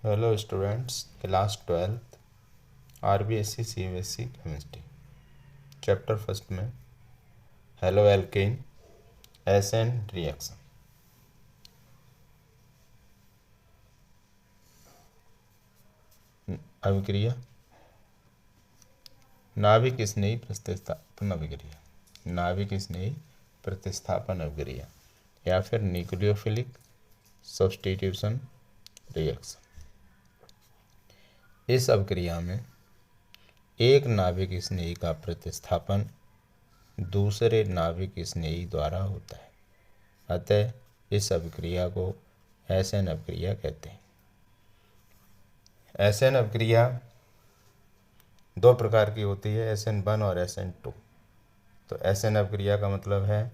Hello students, class 12th RBSC CBSE chemistry chapter first में halo alkane SN reaction. अभिक्रिया नाभिक स्नेही प्रतिस्थापन अभिक्रिया, नाभिक स्नेही प्रतिस्थापन अभिक्रिया या फिर न्यूक्लियोफिलिक सब्स्टिट्यूशन रिएक्शन। इस अभिक्रिया में एक नाभिक स्नेही का प्रतिस्थापन दूसरे नाभिक स्नेही द्वारा होता है, अतः इस अभिक्रिया को एसएन अभिक्रिया कहते हैं। एसएन अभिक्रिया दो प्रकार की होती है, SN1 और SN2। तो एसएन अभिक्रिया का मतलब है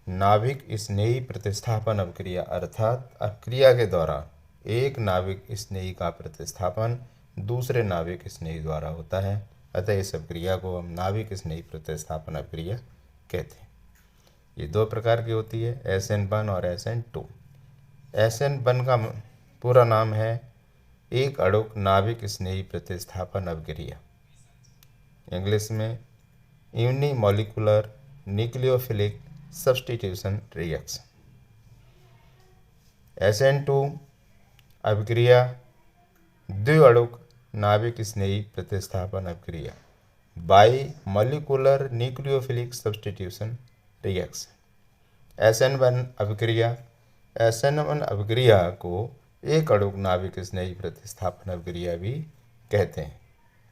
नाभिक स्नेही प्रतिस्थापन अभिक्रिया, अर्थात अभिक्रिया के दौरान एक नाभिक स्नेही का प्रतिस्थापन दूसरे नाभिक स्नेही द्वारा होता है, अतः इस अभिक्रिया को हम नाभिक स्नेही प्रतिस्थापन अभिक्रिया कहते हैं। ये दो प्रकार की होती है, SN1 और SN2। SN1 का पूरा नाम है एक अणुक नाभिक स्नेही प्रतिस्थापन अभिक्रिया, इंग्लिश में unimolecular nucleophilic substitution reaction. SN2 अभिक्रिया द्विअणुक नाभिक स्नेही प्रतिस्थापन अभिक्रिया, by molecular nucleophilic substitution reaction. SN1 अभिक्रिया को एक अणुक नाभिक स्नेही प्रतिस्थापन अभिक्रिया भी कहते हैं,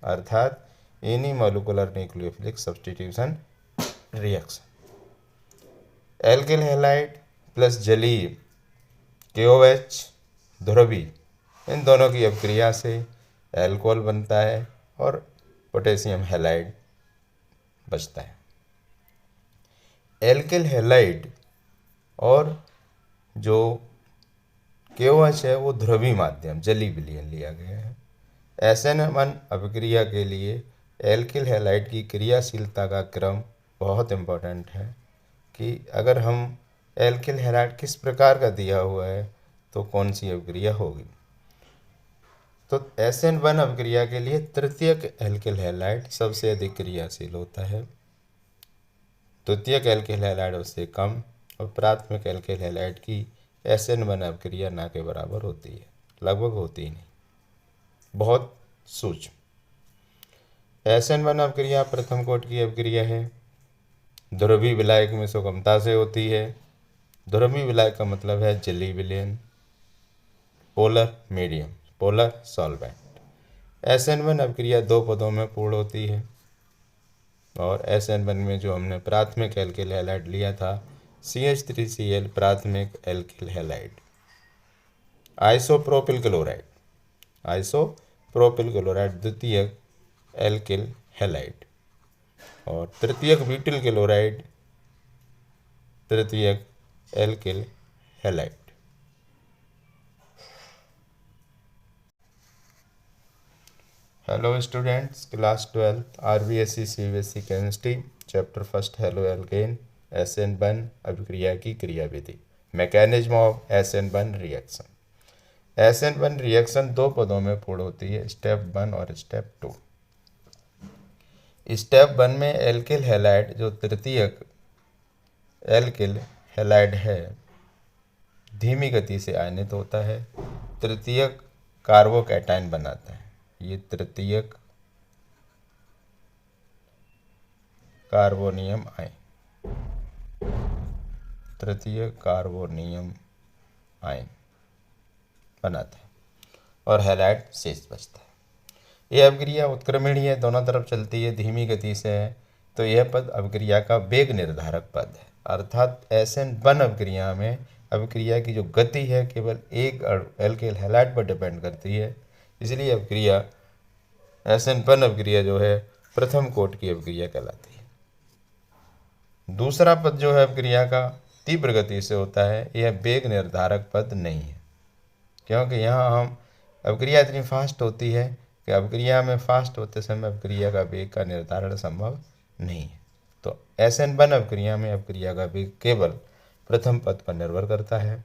अर्थात unimolecular nucleophilic substitution reaction. Alkyl halide plus जलीय KOH ध्रुवी, इन दोनों की अभिक्रिया से एल्कोहल बनता है और पोटेशियम हैलाइड बचता है। एल्किल हैलाइड और जो KOH है वो ध्रुवी माध्यम जलीय विलयन लिया गया है। SN1 अभिक्रिया के लिए एल्किल हैलाइड की क्रियाशीलता का क्रम बहुत इम्पोर्टेंट है कि अगर हम एल्किल हैलाइड किस प्रकार का दिया हुआ है तो कौन सी अभिक्रिया होगी। तो SN1 अभिक्रिया के लिए तृतीयक एल्किल हैलाइड सबसे अधिक क्रियाशील होता है, द्वितीयक एल्किल हैलाइड उससे कम और प्राथमिक एल्किल हैलाइड की SN1 अभिक्रिया ना के बराबर होती है, लगभग होती ही नहीं, बहुत सूक्ष्म। SN1 अभिक्रिया प्रथम कोटि की अभिक्रिया है, ध्रुवी विलायक में सुगमता से होती है। ध्रुवी विलायक का मतलब है जलीय विलयन, polar medium, polar solvent. SN1 अभिक्रिया दो पदों में पूर्ण होती है और SN1 में जो हमने प्राथमिक एल्किल हैलाइड लिया था CH3Cl प्राथमिक एल्किल हैलाइड, आइसोप्रोपिल क्लोराइड द्वितीयक एल्किल हैलाइड और तृतीयक ब्यूटिल क्लोराइड तृतीयक alkyl halide. Hello students, class 12th RBSC CBSE chemistry chapter first halo alkane SN1 अभिक्रिया की क्रियाविधि, mechanism of SN1 reaction. SN1 reaction दो पदों में पूर्ण होती है, स्टेप 1 और स्टेप 2। स्टेप 1 में एल्किल हैलाइड जो तृतीयक एल्किल हैलाइड है धीमी गति से आयनित होता है, तृतीयक कार्बोकैटायन बनाता है। ये तृतीयक कार्बोनियम आयन बनाता है और हैलाइड शेष बचता है। यह अभिक्रिया उत्क्रमणीय है, दोनों तरफ चलती है, धीमी गति से है, तो यह पद अभिक्रिया का वेग निर्धारक पद है, अर्थात SN1 अभिक्रिया में अभिक्रिया की जो गति है केवल एक एल्किल हैलाइड पर डिपेंड करती है, इसलिए अभिक्रिया SN1 अभिक्रिया जो है प्रथम कोटि की अभिक्रिया कहलाती है। दूसरा पद जो है अभिक्रिया का तीव्र गति से होता है, यह वेग निर्धारक पद नहीं है, क्योंकि यहाँ हम अभिक्रिया इतनी फास्ट होती है कि अभिक्रिया में फास्ट होते समय अभिक्रिया का वेग का निर्धारण संभव नहीं है। तो SN1 अभिक्रिया में अभिक्रिया का वेग केवल प्रथम पद पर निर्भर करता है।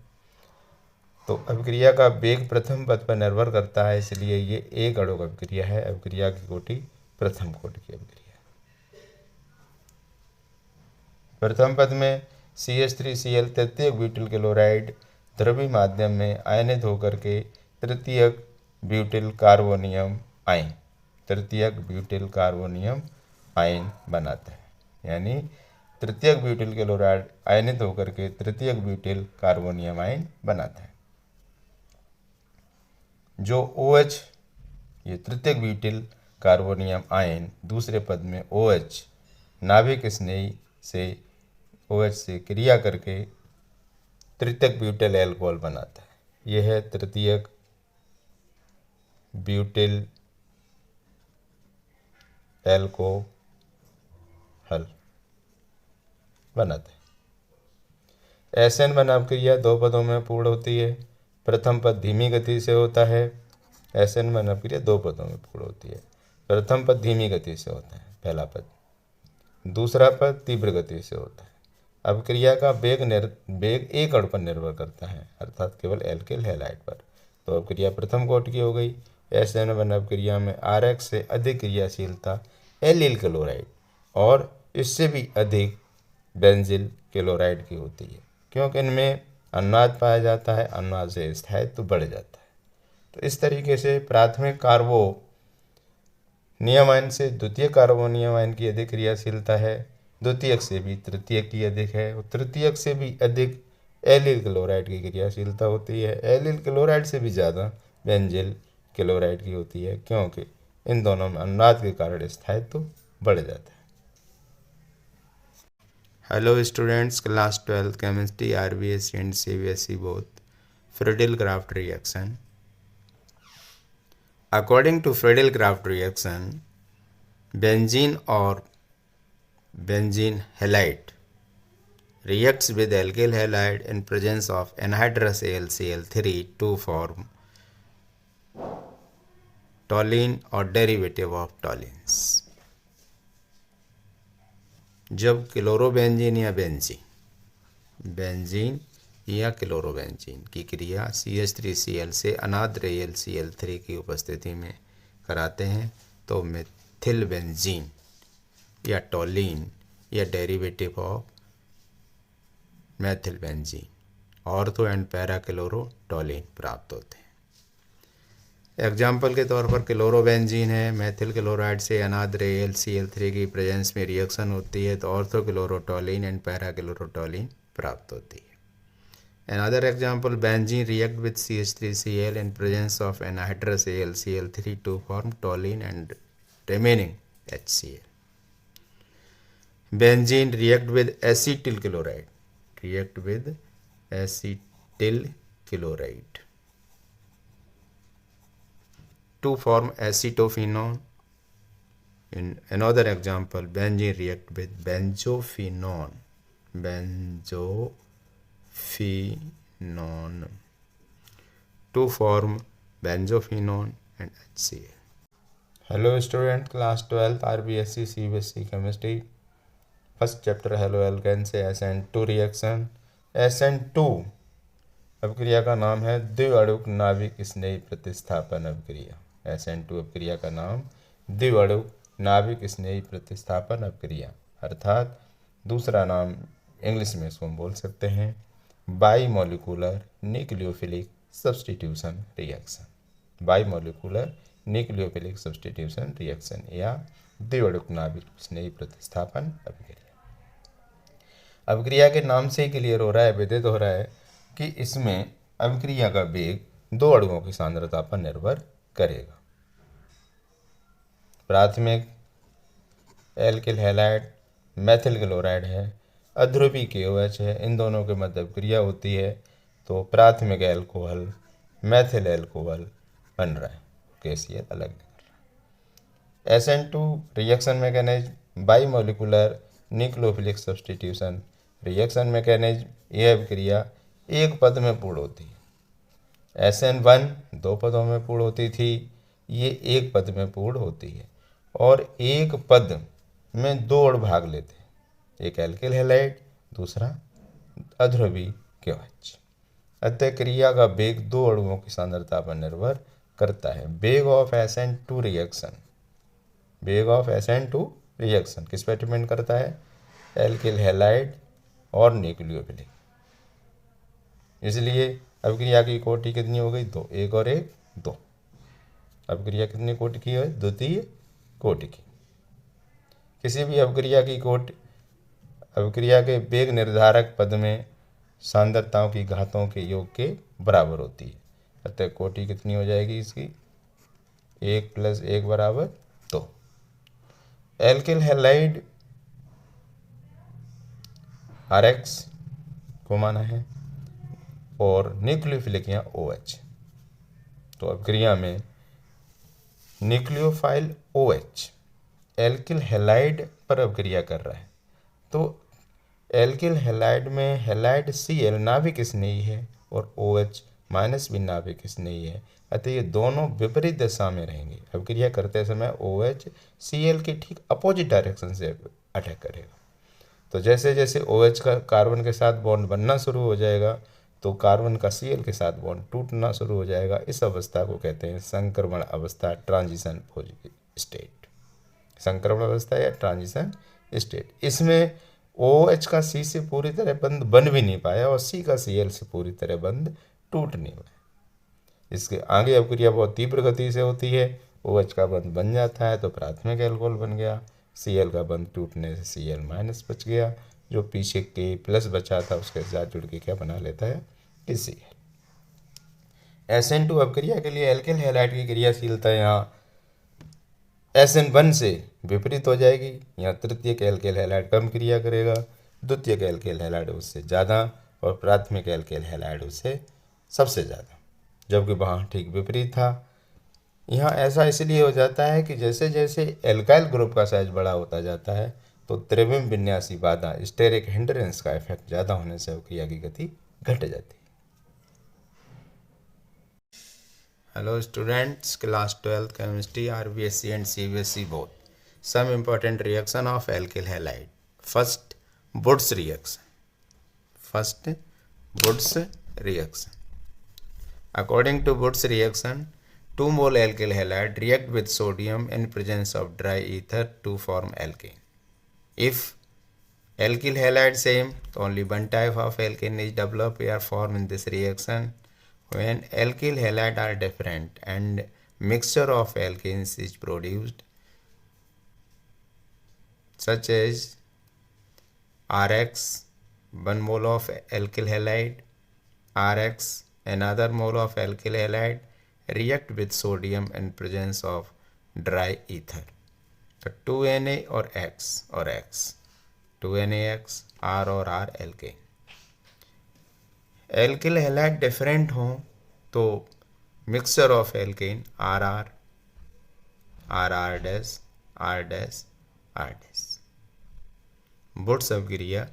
तो अभिक्रिया का वेग प्रथम पद पर निर्भर करता है, इसलिए ये एक अणुक अभिक्रिया है। अभिक्रिया की कोटि प्रथम कोटि की अभिक्रिया। प्रथम पद में CH3Cl तृतीयक ब्यूटिल क्लोराइड द्रव्य माध्यम में आयनित होकर के तृतीयक ब्यूटिल कार्बोनियम आयन बनाता है। यानी तृतीयक ब्यूटिल क्लोराइड आयनित होकर के तृतीयक ब्यूटिल कार्बोनियम आयन बनाता है। जो OH, ये तृतीयक ब्यूटिल कार्बोनियम आयन दूसरे पद में OH नाभिक स्नेही से OH से क्रिया करके तृतीयक ब्यूटिल एल्कोहल बनाता है। यह है तृतीयक ब्यूटिल एल्कोहल बनाता है। SN1 अभिक्रिया दो पदों में पूर्ण होती है। प्रथम पद धीमी गति से होता है। SN1 अभिक्रिया दो पदों में पूर्ण होती है। प्रथम पद धीमी गति से होता है, पहला पद। दूसरा पद तीव्र गति से होता है। अभिक्रिया का वेग एक अणु पर निर्भर करता है, अर्थात केवल एल्किल हैलाइड पर। तो अभिक्रिया प्रथम कोटि की हो गई। SN1 अभिक्रिया में RX से अधिक क्रियाशीलता एलिल क्लोराइड और इससे भी अधिक बेंजिल क्लोराइड की होती है, क्योंकि इनमें अनुनाद पाया जाता है। अनुनाद से स्थायित्व बढ़ जाता है। तो इस तरीके से प्राथमिक कार्बोनियम आयन से द्वितीयक कार्बोनियम आयन की अधिक क्रियाशीलता है, द्वितीयक से भी तृतीयक की अधिक है, और तृतीयक से भी अधिक एलिल क्लोराइड की क्रियाशीलता होती है। एलिल क्लोराइड से भी ज़्यादा बेंजिल क्लोराइड की होती है, क्योंकि इन दोनों में अनुनाद के कारण स्थायित्व बढ़ जाता है। Hello students, class 12 chemistry RBSc and CBSE both, Friedel-Crafts reaction. According to Friedel-Crafts reaction, benzene or benzene halide reacts with alkyl halide in presence of anhydrous AlCl3 to form toluene or derivative of toluenes. जब chlorobenzene या chlorobenzene की क्रिया CH3Cl से अनाद्र AlCl3 की उपस्थिति में कराते हैं तो मिथिल बेंजीन या टोलीन या derivative of methyl benzene ortho and para chlorotoluene प्राप्त होते हैं। एग्जाम्पल के तौर पर क्लोरोबेंजीन है, मैथिल क्लोराइड से अनाद्र AlCl3 की प्रेजेंस में रिएक्शन होती है तो ऑर्थो क्लोरोटोलीन एंड पैरा क्लोरोटोलीन प्राप्त होती है। Another example, benzene react with CH3Cl in presence of anhydrous AlCl3 to form toluene and remaining HCl. Benzene react with acetyl chloride to form acetophenone. In another example, benzene react with benzophenone to form benzophenone and HCl. Hello student, class 12 RBSc CBSE chemistry first chapter halo alkane से SN2 reaction. SN2 अभिक्रिया का नाम है द्विअणुक नाभिक स्नेही प्रतिस्थापन अभिक्रिया। SN2 अभिक्रिया का नाम द्विअणुक नाभिक स्नेही प्रतिस्थापन अभिक्रिया, अर्थात दूसरा नाम इंग्लिश में इसको हम बोल सकते हैं bimolecular nucleophilic substitution reaction. Bimolecular nucleophilic substitution reaction या द्विअणुक नाभिक स्नेही प्रतिस्थापन अभिक्रिया। अभिक्रिया के नाम से ही क्लियर हो रहा है, विदित हो रहा है कि इसमें अभिक्रिया का वेग दो अणुओं की सांद्रता पर निर्भर करेगा। प्राथमिक एल्किल हैलाइड मैथिल क्लोराइड है, अध्रुवी KOH है, इन दोनों के मध्य अभिक्रिया होती है तो प्राथमिक एल्कोहल मैथिल एल्कोहल बन रहा है, KCl अलग निकल रहा है। SN2 reaction mechanism bimolecular nucleophilic substitution reaction mechanism, यह अभिक्रिया एक पद में पूर्ण होती है। SN1 दो पदों में पूर्ण होती थी, ये एक पद में पूर्ण होती है और एक पद में दो अणु भाग लेते हैं, एक एल्किल हैलाइड दूसरा अध्रुवी KOH। अतः क्रिया का वेग दो अणुओं की सांद्रता पर निर्भर करता है। वेग ऑफ SN2 रिएक्शन, वेग ऑफ SN2 रिएक्शन किस पर डिपेंड करता है? एल्किल हैलाइड और न्यूक्लियोफिलिक। इसलिए अभिक्रिया की कोटि कितनी हो गई? दो, एक और एक, दो। अभिक्रिया कितनी कोटि की है? द्वितीय कोटि की। किसी भी अभिक्रिया की कोटि, अभिक्रिया के वेग निर्धारक पद में सांद्रताओं की घातों के योग के बराबर होती है। अतः कोटि कितनी हो जाएगी इसकी? 1 + 1 = 2। एल्किल हैलाइड RX को माना है और न्यूक्लियोफिलिक यहाँ OH। तो अभिक्रिया में न्यूक्लियोफाइल OH एल्किल हैलाइड पर अभिक्रिया कर रहा है, तो एल्किल हैलाइड में हैलाइड Cl नाभिक स्नेही है और OH - भी नाभिक स्नेही है। अतः ये दोनों विपरीत दिशा में रहेंगे। अभिक्रिया करते समय OH Cl की ठीक अपोजिट डायरेक्शन से अटैक करेगा। तो जैसे जैसे OH का कार्बन के साथ बॉन्ड बनना शुरू हो जाएगा तो कार्बन का Cl के साथ बॉन्ड टूटना शुरू हो जाएगा। इस अवस्था को कहते हैं संक्रमण अवस्था, ट्रांजिशन स्टेट, संक्रमण अवस्था या ट्रांजिशन स्टेट। इसमें OH का C से पूरी तरह बंध बन भी नहीं पाया और C का Cl से पूरी तरह बंध टूट नहीं पाया। इसके आगे अभिक्रिया बहुत तीव्र गति से होती है। OH का बंध बन जाता है तो प्राथमिक एल्कोहल बन गया। Cl का बंध टूटने से Cl- बच गया, जो पीछे K+ बचा था उसके साथ जुड़ के क्या बना लेता है? Cl। SN2 अभिक्रिया के लिए एल्किल हैलाइड की क्रियाशीलता यहाँ SN1 से विपरीत हो जाएगी। यहाँ तृतीयक एल्किल हैलाइड कम क्रिया करेगा, द्वितीयक एल्किल हैलाइड उससे ज़्यादा और प्राथमिक एल्किल हैलाइड उससे सबसे ज़्यादा, जबकि वहाँ ठीक विपरीत था। यहाँ ऐसा इसलिए हो जाता है कि जैसे जैसे एल्काइल ग्रुप का साइज बड़ा होता जाता है तो त्रिविम विन्यासी बाधा, स्टेरिक हिंड्रेंस का इफेक्ट ज़्यादा होने से अभिक्रिया की गति घट जाती है। Hello students, class 12th chemistry, RBSc and CBSE both. Some important reaction of alkyl halide. First, Wurtz reaction. First, Wurtz reaction. According to Wurtz reaction, 2 mole alkyl halide react with sodium in presence of dry ether to form alkane. If alkyl halide same, only one type of alkane is developed or formed in this reaction. When alkyl halide are different and mixture of alkanes is produced, such as RX 1 mole of alkyl halide, RX another mole of alkyl halide react with sodium in presence of dry ether. तो 2Na और X 2NaX, R और R alkane. Alkyl halide different हों तो mixture of alkane RR, RR dash, R dash, R dash. Wurtz अभिक्रिया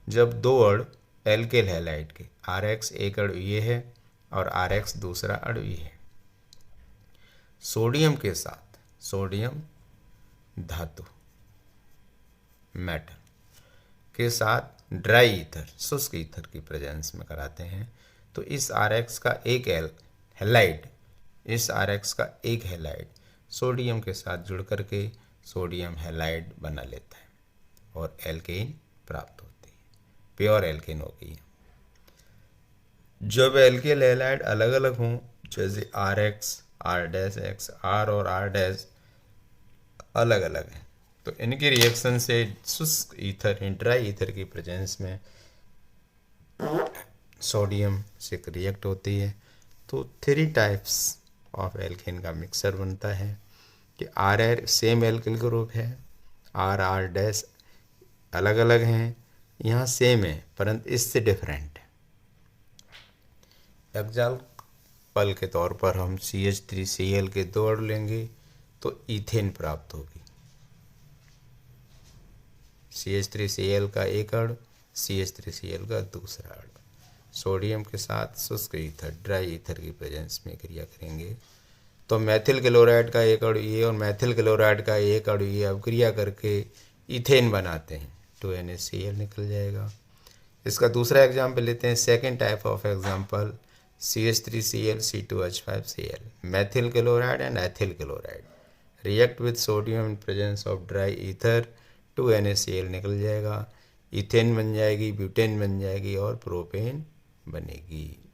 जब दो अणु alkyl halide के RX एक अणु ये है और RX दूसरा अणु ये है, सोडियम के साथ, सोडियम धातु मेटल के साथ ड्राई ईथर, शुष्क ईथर की प्रेजेंस में कराते हैं तो इस RX का एक हैलाइड, इस RX का एक हैलाइड सोडियम के साथ जुड़ करके सोडियम हैलाइड बना लेता है और एल्केन प्राप्त होती है, प्योर एल्केन हो गई है। जब एल्किल हैलाइड अलग अलग हों, जैसे RX, R dash X, R और R डैश अलग अलग हैं, तो इनकी रिएक्शन से शुष्क ईथर, ड्राई ईथर की प्रेजेंस में सोडियम से रिएक्ट होती है तो 3 टाइप्स ऑफ एल्केन का मिक्सर बनता है कि RR सेम एल्किल ग्रुप है, RR डैश अलग अलग हैं, यहाँ सेम है परंतु इससे डिफरेंट है। एग्जाम्पल के तौर पर हम CH3Cl के 2 अणु लेंगे तो ईथेन प्राप्त होगी। CH3Cl का एक अणु, CH3Cl का दूसरा अणु सोडियम के साथ शुष्क ईथर, ड्राई ईथर की प्रेजेंस में क्रिया करेंगे तो मैथिल क्लोराइड का एक अणु ये और मैथिल क्लोराइड का एक अणु ये अब क्रिया करके ईथेन बनाते हैं, 2NaCl निकल जाएगा। इसका दूसरा एग्जाम्पल लेते हैं, second type of example CH3Cl, methyl chloride and ethyl chloride react with sodium in presence of dry ether, 2 NaCl निकल जाएगा, इथेन बन जाएगी, ब्यूटेन बन जाएगी और प्रोपेन बनेगी।